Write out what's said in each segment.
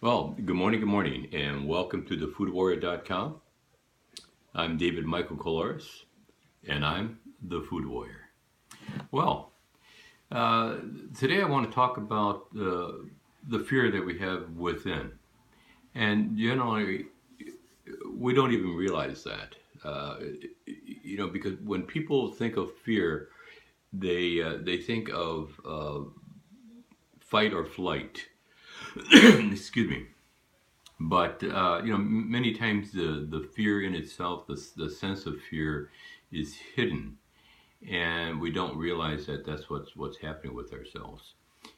Well, good morning, and welcome to thefoodwarrior.com. I'm David Michael Colares, and I'm the Food Warrior. Well, uh, today I want to talk about the fear that we have within. And generally, we don't even realize that. Because when people think of fear, they think of fight or flight. Excuse me. But many times the fear in itself, the sense of fear, is hidden, and we don't realize that that's what's happening with ourselves.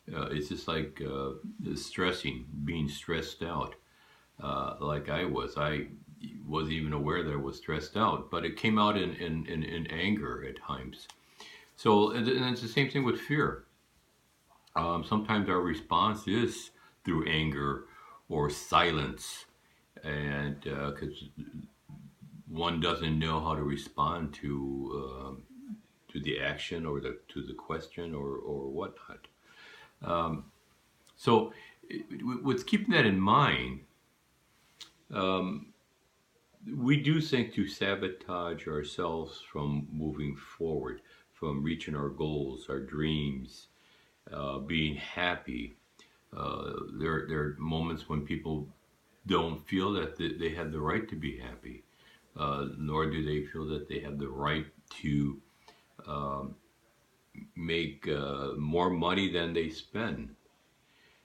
It's just like stressing, being stressed out. Like I was, wasn't even aware that I was stressed out, but it came out in anger at times. So, and it's the same thing with fear. Sometimes our response is through anger or silence, and because one doesn't know how to respond to the action or to the question or whatnot. So, with keeping that in mind, we do think to sabotage ourselves from moving forward, from reaching our goals, our dreams, being happy. There are moments when people don't feel that they have the right to be happy, nor do they feel that they have the right to make more money than they spend.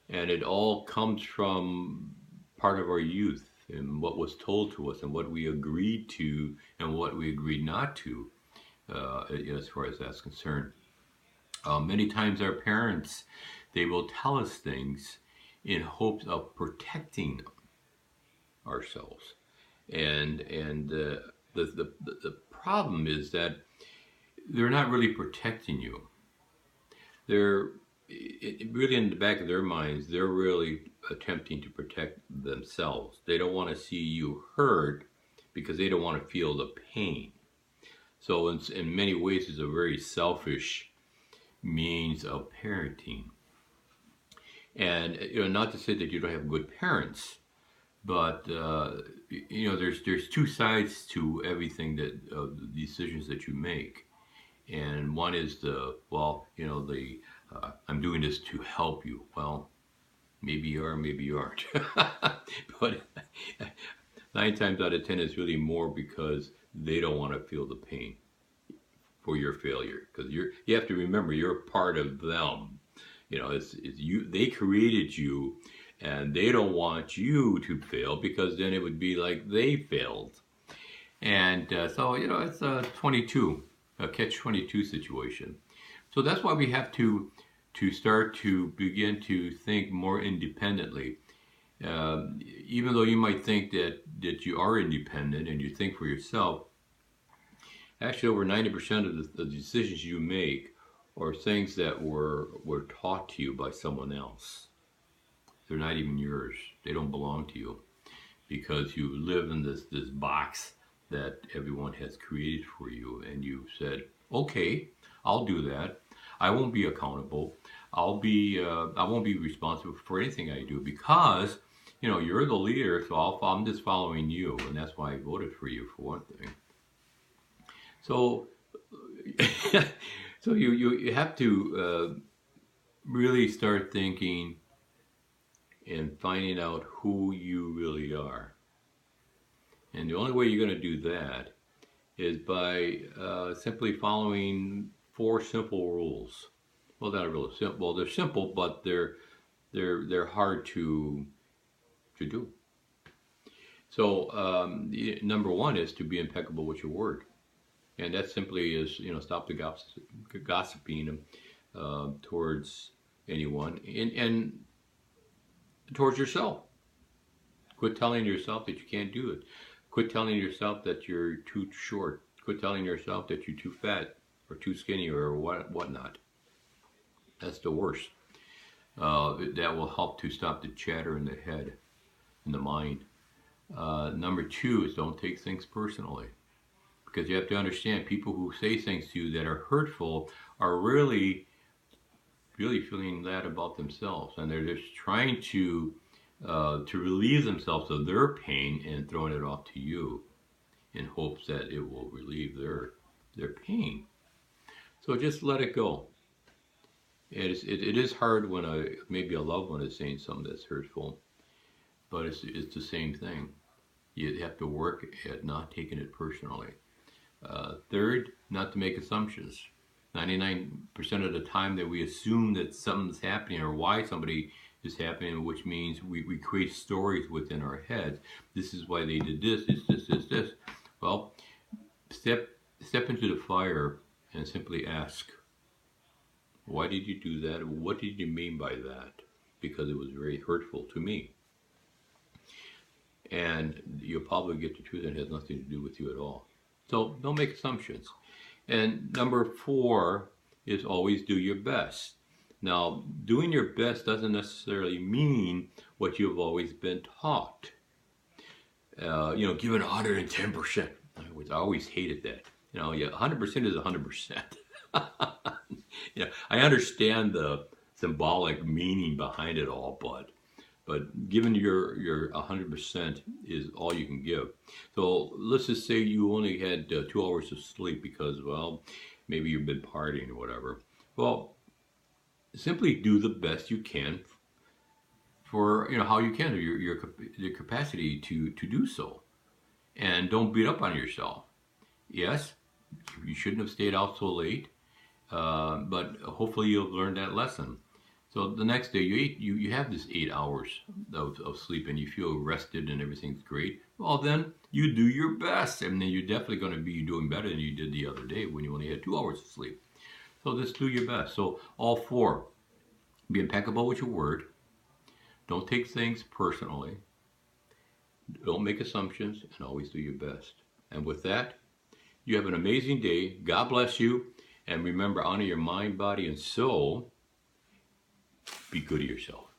And it all comes from part of our youth and what was told to us and what we agreed to and what we agreed not to, as far as that's concerned. Many times our parents, they will tell us things in hopes of protecting ourselves. And the problem is that they're not really protecting you. They're really in the back of their minds, they're really attempting to protect themselves. They don't want to see you hurt because they don't want to feel the pain. So, in many ways, it's a very selfish means of parenting. And not to say that you don't have good parents, but there's two sides to everything that the decisions that you make. And one is the I'm doing this to help you. Well, maybe you are, maybe you aren't. But 9 times out of 10, it's really more because they don't want to feel the pain for your failure. Because you have to remember you're part of them. It's you. They created you, and they don't want you to fail because then it would be like they failed. And so it's a 22, a catch 22 situation. So that's why we have to start to begin to think more independently. Even though you might think that you are independent and you think for yourself, actually over 90% of the decisions you make are things that were taught to you by someone else. They're not even yours. They don't belong to you because you live in this box that everyone has created for you, and you said, "Okay, I'll do that. I won't be accountable. I won't be responsible for anything I do because you're the leader, so I'm just following you, and that's why I voted for you for one thing." So, so you have to really start thinking and finding out who you really are. And the only way you're going to do that is by simply following four simple rules. Well, not really simple. Well, they're simple, but they're hard to do. So number one is to be impeccable with your word, and that simply is stop the gossiping towards anyone and towards yourself. Quit telling yourself that you can't do it. Quit telling yourself that you're too short. Quit telling yourself that you're too fat or too skinny or whatnot. That's the worst. That will help to stop the chatter in the head, in the mind. Number two is don't take things personally. Because you have to understand people who say things to you that are hurtful are really, really feeling that about themselves. And they're just trying to to relieve themselves of their pain and throwing it off to you in hopes that it will relieve their pain. So just let it go. It is hard when maybe a loved one is saying something that's hurtful, but it's the same thing. You have to work at not taking it personally. Third, not to make assumptions. 99% of the time that we assume that something's happening or why somebody is happening, which means we create stories within our heads. This is why they did this, this. Well, step into the fire and simply ask, why did you do that? What did you mean by that? Because it was very hurtful to me. And you'll probably get the truth and it has nothing to do with you at all. So don't make assumptions. And number 4 is always do your best. Now, doing your best doesn't necessarily mean what you've always been taught. Give it 110%. I always hated that. 100% is 100%. I understand the symbolic meaning behind it all, but given your 100% is all you can give. So let's just say you only had 2 hours of sleep because, well, maybe you've been partying or whatever. Well, simply do the best you can for how you can, your capacity to do so, and don't beat up on yourself. Yes, you shouldn't have stayed out so late, but hopefully you'll learn that lesson. So the next day you have this 8 hours of sleep and you feel rested and everything's great. Well, then you do your best, and then you're definitely going to be doing better than you did the other day when you only had 2 hours of sleep. So just do your best. So all 4, be impeccable with your word. Don't take things personally. Don't make assumptions, and always do your best. And with that, you have an amazing day. God bless you. And remember, honor your mind, body, and soul. Be good to yourself.